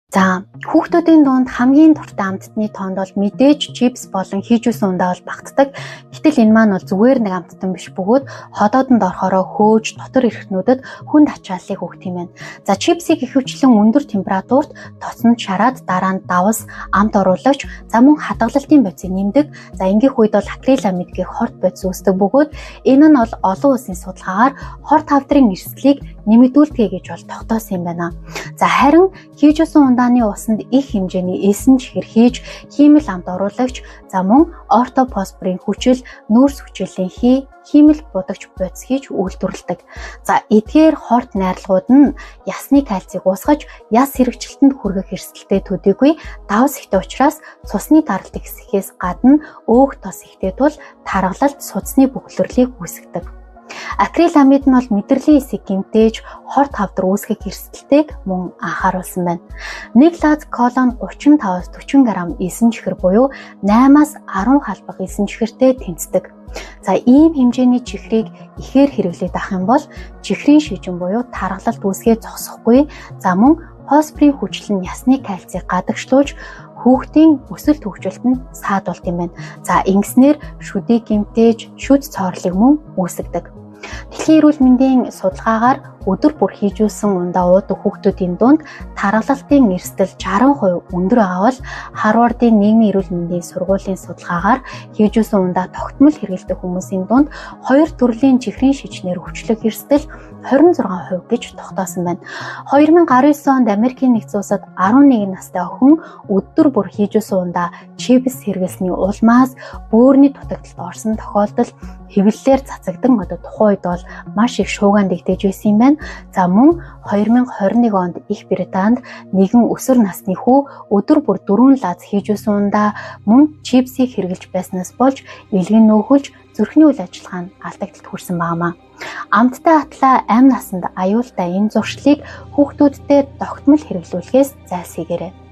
За хүүхдүүдийн дунд хамгийн дуртай амттны тоонд бол мэдээж чипс болон хийжүүлсэн ундаа бол багтдаг. Гэтэл энэ маань бол зүгээр нэг амттан биш бөгөөд ходоодонд орохороо хөөж дотор эрхтнүүдэд хүнд ачааллыг өгөх юм байна. За чипсийг ихэвчлэн өндөр температурт тоцонд шараад дараа нь давс амт оруулагч за мөн хадгалалтын бодисыг нэмдэг. За ингээх үед бол акриламид гэх хорт бодис үүсдэг бөгөөд энэ нь бол олон улсын судалгаагаар хорт хавдрын эрсдлийг нэмэгдүүлдэг гэж бол тогтоосон юм байна. За харин хийжүүлсэн ундааны усанд их хэмжээний эсэн чихэр хийж хиймэл амт оруулагч за мөн ортофосфорын хүчил нүүрс хүчилийн хиймэл будагч бодис хийж үйлдвэрлэдэг. За эдгээр хорт найрлагууд нь ясны кальцийг уусгаж яс хэрэгжилтэнд хүргэх эрсдэлтэй төдийгүй давс ихтэй учраас цусны таралт ихсэхээс гадна өөх тос ихтэй тул таргалалт судасны бөглөрлийг үүсгэдэг. Акриламид нь бол мэдрэлийн эсийг гэмтээж хорт хавдар үүсгэх эрсдэлтэйг мөн анхааруулсан байна. Нэг лаз колон 35-40 г эсэн чихэр буюу 8-аас 10 халбах эсэн чихэртэй тэнцдэг. За ийм хэмжээний чихрийг ихээр хэрэглээд авах юм бол чихрийн шижин буюу таргалалт үүсгээ зогсохгүй. За мөн фосфорын хүчил нь ясны кальцийг гадагшлуулж хүүхдийн өсөлт хөгжилтөнд саадуулт юм байна. За ингэснээр шүдийг гэмтээж шүд цоорлыг мөн үүсгдэг. Дэлхийн эрүүл мэндийн судалгаагаар өдөр бүр хийжүүлсэн ундаа уудаг хүүхдүүдийн дунд таргалалтын эрсдэл 60% өндөр байгаа бол Харвардын нийгмийн эрүүл мэндийн сургуулийн судалгаагаар хийжүүлсэн ундаа тогтмол хэрэглэдэг хүмүүсийн дунд 2 төрлийн чихрийн шижнээр өвчлөх эрсдэл 26% гэж тогтоосон байна. 2019 онд Америкийн нэгдсэн улсад 11 настай охин өдөр бүр хийжүүлсэн ундаа чипс хэрэглэсний улмаас бөөрийн дутагдалд орсон тохиолдол хэвлэлээр цацагдан одоо тухайн үед бол маш их шуугиан дэгдэж байсан юм байна. За мөн 2021 онд Их Британд нэгэн өсвөр насны хүү өдөр бүр 4 лаз хийжүүлсэн ундаа мөн чипсийг хэрэглэж байснаас болж илгэн нөөхөлж зүрхний үйл ажиллагаа нь алдагдaltaд хүрсэн байнамаа. Амттай атлаа амь насанд аюултай энэ зуршлыг хүүхдүүддээ тогтмол хэрэглүүлэхээс зайлсхийгээрэй.